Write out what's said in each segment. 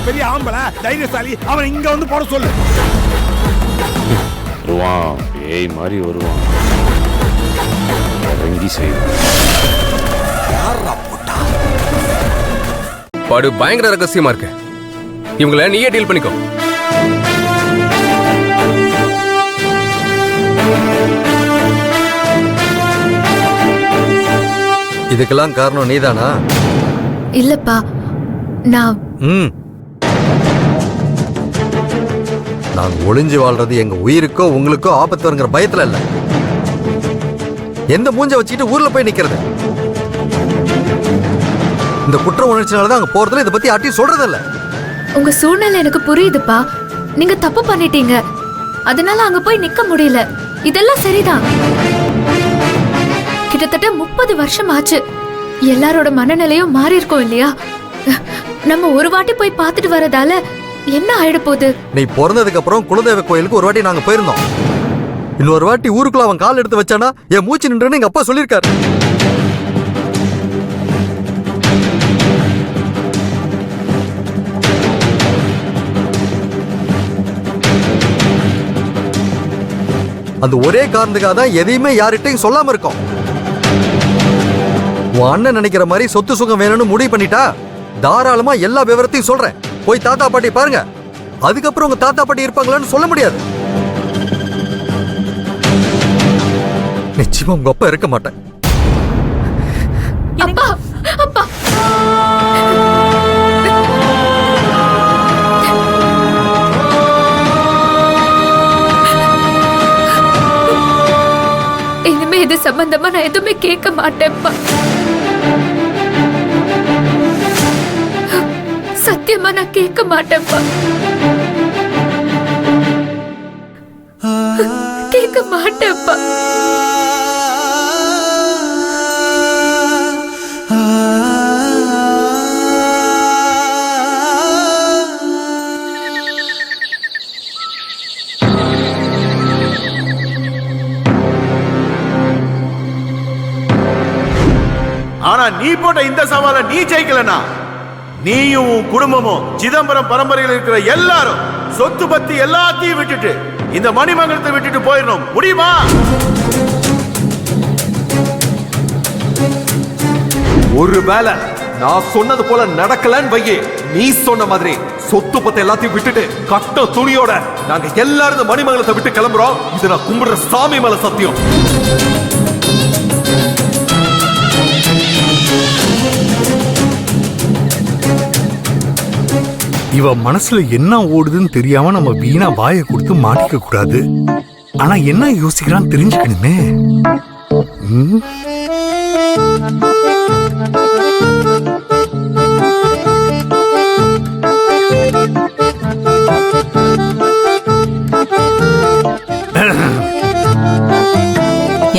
பெரிய ஆம்பளை தைரியசாலி, அவன் இங்க வந்து போட சொல்லு. வருவான், பேய் மாதிரி வருவான், இறங்கி செய்வான். பாடு பயங்கர ரகசியமா இருக்கு, இவங்கள நீயே டீல் பண்ணிக்கோ. இதுக்கெல்லாம் காரணம் நீதானா? இல்லப்பா, நான் நாங்க ஒளிஞ்சு வாழ்றது எங்க உயிருக்கோ உங்களுக்கோ ஆபத்து வருங்கிற பயத்துல இல்ல. எந்த மூஞ்ச வச்சுக்கிட்டு ஊர்ல போய் நிக்கிறது? இந்த குற்ற உணர்ச்சினாலதான் அங்க போறதுல இதை பத்தி யார்ட்டையும் சொல்றது இல்ல. உங்க சூழ்நிலை எனக்கு புரியுதுப்பா. நீங்க தப்பு பண்ணிட்டீங்க, அதனால அங்க போய் நிக்க முடியல. இதெல்லாம் சரிதான். கிட்டத்தட்ட 30 வருஷம் ஆச்சு. எல்லாரோட மனநிலையும் மாறி இருக்கும் இல்லையா? நம்ம ஒரு வாட்டி போய் பார்த்துட்டு வரதால என்ன ஆயிட போகுது? நீ பிறந்ததுக்கு அப்புறம் குலதெய்வ கோயிலுக்கு ஒரு வாட்டி நாங்க போயிருந்தோம். இன்னொரு வாட்டி ஊருக்குள்ள அவன் கால் எடுத்து வச்சானா என் மூச்சு நின்றுன்னு எங்க அப்பா சொல்லியிருக்காரு. அந்த ஒரே காரணத்துக்காக தான் எதையுமே யார்கிட்டையும் சொல்லாம இருக்கோம். உன் அண்ணன் நினைக்கிற மாதிரி சொத்து சுகம் வேணும்னு முடிவு பண்ணிட்டா தாராளமா எல்லா விவரத்தையும் சொல்றேன். போய் தாத்தா பாட்டி பாருங்க. அதுக்கப்புறம் உங்க தாத்தா பாட்டி இருப்பாங்களான்னு சொல்ல முடியாது. நிச்சயமா உங்க அப்பா இருக்க மாட்டேன். அப்பா, அப்பா. இனிமே இது சம்பந்தமா நான் எதுவுமே கேட்க மாட்டேன்ப்பா. சத்தியமா நான் கேட்க மாட்டேன்ப்பா. கேட்க மாட்டேன்ப்பா. ஆனா நீ போட்ட இந்த சவாலை நீ ஜெயிக்கலனா நீயும் குடும்பமும் சிதம்பரம் பரம்பரையில் இருக்கிற எல்லாரும் சொத்து பத்தி எல்லாத்தையும் விட்டுட்டு இந்த மணிமங்கலத்தை விட்டுட்டு போயிடணும். முடியுமா? ஒருவேளை நான் சொன்னது போல நடக்கலன்னு வையே, நீ சொன்ன மாதிரி சொத்து பத்தி எல்லாத்தையும் விட்டுட்டு கட்ட துணியோட நாங்க எல்லாரும் இந்த மணிமங்கலத்தை விட்டு கிளம்புறோம். இது நான் கும்பிடுற சாமி மேல சத்தியம். இவ மனசுல என்ன ஓடுதுன்னு தெரியாம நம்ம வீணா வாயை கொடுத்து மாட்டிக்க கூடாது. ஆனா என்ன யோசிக்கிறான்னு தெரிஞ்சுக்கணுமே.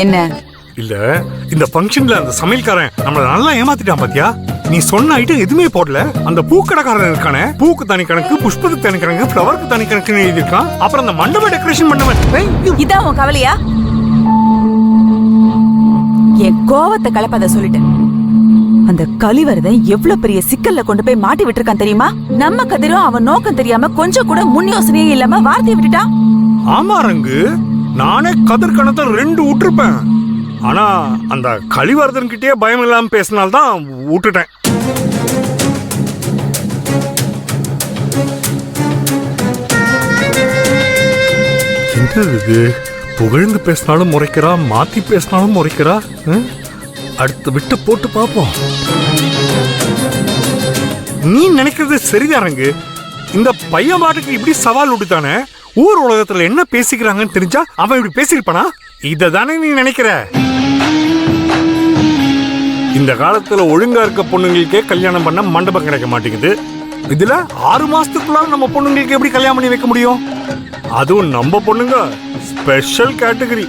என்ன இல்ல, இந்த ஃபங்க்ஷன்ல அந்த சமையல்காரன் நம்மள நல்லா ஏமாத்திட்டான் பாத்தியா? நீ சொன்ன ஐட்டம் எதுவுமே போடல. அந்த பூக்கடைக்காரன் இருக்கானே, பூக்கு தனி கணக்கு, புஷ்பத்துக்கு தனி கணக்கு, ஃப்ளவருக்கு தனி கணக்குன்னு எழுதியிருக்கான். அப்புறம் அந்த மண்டப டெக்கரேஷன் பண்ணவன். இதான் உன் கவலையா? என் கோவத்தை கலப்பாத சொல்லிட்டேன். அந்த கலிவரதன் எவ்வளவு பெரிய சிக்கல்ல கொண்டு போய் மாட்டி விட்டுருக்கான் தெரியுமா? நம்ம கதிரும் அவன் நோக்கம் தெரியாம கொஞ்சம் கூட முன் யோசனையே இல்லாம வார்த்தையை விட்டுட்டான். ஆமா ரங்கு, நானே கதிர் கணத்தை 2 விட்டுருப்பேன். ஆனா அந்த கலிவர்தன் கிட்டே பயம் இல்லாம பேசினால்தான் விட்டுட்டேன். என்னது புகழ்ந்து பேசினாலும் முறைக்கிறா, மாத்தி பேசினாலும் முறைக்கிறா. அடுத்து விட்டு போட்டு பாப்போம். நீ நினைக்கிறது சரிதாரங்கு. இந்த பையன் பாட்டுக்கு இப்படி சவால் விட்டுத்தானே ஊர் உலகத்துல என்ன பேசிக்கிறாங்கன்னு தெரிஞ்சா அவன் இப்படி பேசிருப்பானா? இத தானே நீ நினைக்கிற? இந்த காலத்துல ஒழுங்கா இருக்க பொண்ணுங்களுக்கே கல்யாணம் பண்ண மண்டபம் கிடைக்க மாட்டேங்குது. இதுல 6 மாசத்துக்குள்ளால நம்ம பொண்ணுங்களுக்கு எப்படி கல்யாணம் பண்ணி வைக்க முடியும்? அதுவும் நம்ம பொண்ணுங்க ஸ்பெஷல் கேட்டகரி.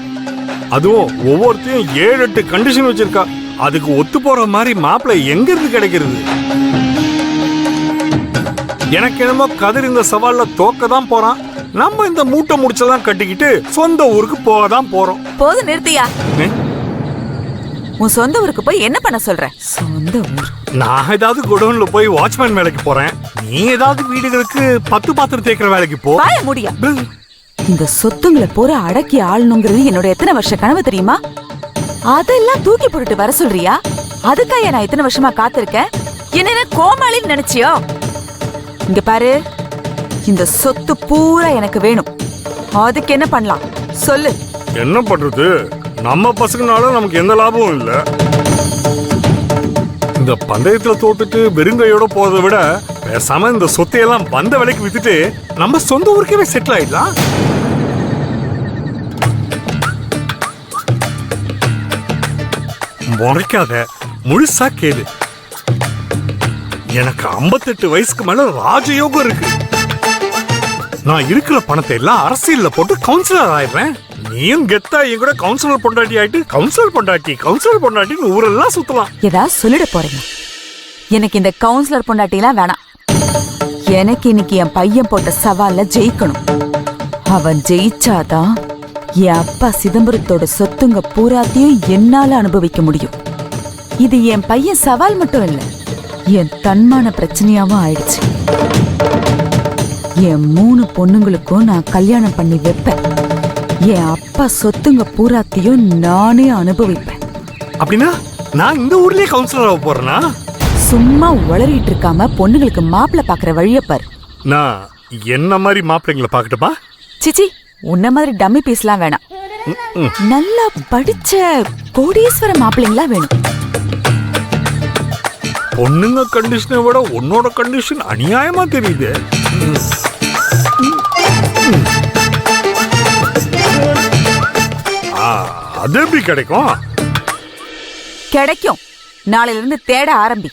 அதுவும் ஒவ்வொருத்தையும் 7-8 கண்டிஷன் வச்சிருக்கா. அதுக்கு ஒத்து போற மாதிரி மாப்பிள்ளை எங்க இருந்து கிடைக்கிறது? எனக்கு என்னமோ கதிர் இந்த சவால்ல தோக்க தான் போறான். நம்ம இந்த மூட்டை முடிச்செல்லாம் கட்டிக்கிட்டு சொந்த ஊருக்கு போக தான் போறோம். போது நிறுத்தியா? உன் சொந்த ஊருக்கு போய் என்ன பண்ண சொல்ற? சொந்த ஊர் நான் ஏதாவது குடோன்ல போய் வாட்ச்மேன் வேலைக்கு போறேன், நீ ஏதாவது வீடுகளுக்கு பத்து பாத்திரம் தேய்க்கிற வேலைக்கு போ. வாய முடியா. இந்த சொத்துங்களை போற அடக்கி ஆளணுங்கிறது என்னோட எத்தனை வருஷ கனவு தெரியுமா? அதெல்லாம் தூக்கி போட்டுட்டு வர சொல்றியா? அதுக்காக நான் இத்தனை வருஷமா காத்திருக்கேன். என்ன கோமாளின்னு நினைச்சியோ? இங்க பாரு, இந்த சொத்து பூரா எனக்கு வேணும். அதுக்கு என்ன பண்ணலாம் சொல்லு. என்ன பண்றது, நம்ம பசங்கனால நமக்கு எந்த லாபமும் இல்ல. இந்த பந்தயத்துல தோத்துட்டு வெறுங்கையோட போறதை விட பேசாம இந்த சொத்தையெல்லாம் வந்த விலைக்கு வித்துட்டு நம்ம சொந்த ஊருக்கே செட்டில் ஆயிடலாம். முறைக்காத, முழுசா கேளு. எனக்கு 58 வயசுக்கு மேல ராஜயோகம் இருக்கு. நான் இருக்கிற பணத்தை எல்லாம் அரசியல்ல போட்டு கவுன்சிலர் ஆயிடுறேன். நீயும் கெத்தா என் கூட கவுன்சிலர் பொண்டாட்டி ஆயிட்டு கவுன்சிலர் பொண்டாட்டின்னு ஊரெல்லாம் சுத்தலாம். ஏதாவது சொல்லிட போறீங்க? எனக்கு இந்த கவுன்சிலர் பொண்டாட்டிலாம் வேணாம். எனக்கு இன்னைக்கு என் பையன் போட்ட சவால்ல ஜெயிக்கணும். அவன் ஜெயிச்சாதான் என் அப்பா சிதம்பரத்தோட சொத்துங்க பூராத்தையும் என்னால அனுபவிக்க முடியும். இது என் பையன் சவால் மட்டும் இல்ல, என் தன்மான பிரச்சனையாவும் ஆயிடுச்சு. என் 3 பொண்ணுங்களுக்கும் நான் கல்யாணம் பண்ணி வைப்பேன். என் அப்பா சொத்துங்க பூராத்தையும் நானே அனுபவிப்பேன். அப்படின்னா நான் இந்த ஊர்லயே கவுன்சிலர் ஆக போறேனா? சும்மா உளறிட்டு இருக்காம பொண்ணுங்களுக்கு மாப்பிள்ள பாக்குற வழிய பாரு. நான் என்ன மாதிரி மாப்பிள்ளைங்களை பாக்கட்டுமா? சிச்சி, உன்ன மாதிரி டம்மி பீஸ்லாம் வேணாம். நல்லா படிச்ச கோடீஸ்வர மாப்பிள்ளைங்களா வேணும். பொண்ணுங்க கண்டிஷனை விட உன்னோட கண்டிஷன் அநியாயமா தெரியுது. அது எப்படி கிடைக்கும்? கிடைக்கும். நாளையில இருந்து தேட ஆரம்பி.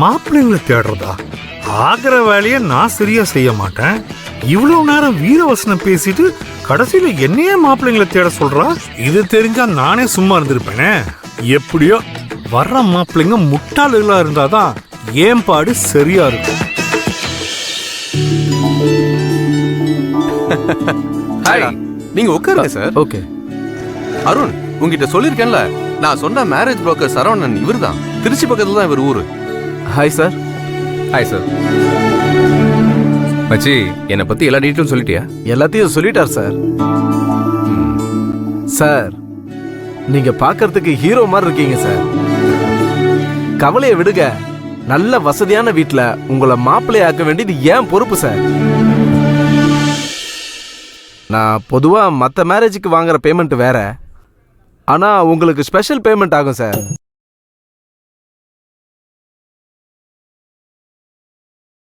மாப்பிள்ளைங்களை தேடுறதா? ஆகிற வேலையை நான் சரியா செய்ய மாட்டேன். இவ்வளவு நேரம் வீரவசனம் பேசிட்டு கடைசியில என்னையே மாப்பிள்ளைங்களை தேட சொல்றா. இது தெரிஞ்சா நானே சும்மா இருந்திருப்பேனே. எப்படியோ வர்ற மாப்பிள்ளைங்க முட்டாளுகளா இருந்தாதான் ஏன் பாடு சரியா இருக்கும். ஹாய், நீங்க உட்காருங்க சார். ஓகே. அருண், உங்ககிட்ட சொல்லிருக்கேன்ல, நான் சொன்ன மேரேஜ் புரோக்கர் சரவணன் இவர்தான். திருச்சி பக்கத்துல தான் இவர் ஊரு. Hi sir. Hi sir. மச்சி, என்னை பத்தி எல்லா டீட்டெயிலும் சொல்லிட்டியா? எல்லாத்தையும் சொல்லிட்டார் சார். சார், நீங்க பார்க்கிறதுக்கு ஹீரோ மாதிரி இருக்கீங்க சார். கவலையை விடுங்க. நல்ல வசதியான வீட்டுல உங்களை மாப்பிள்ளை ஆக்க வேண்டியது ஏன் பொறுப்பு சார். நான் பொதுவா மற்ற மேரேஜுக்கு வாங்குற பேமெண்ட் வேற, ஆனா உங்களுக்கு ஸ்பெஷல் பேமெண்ட் ஆகும் சார்.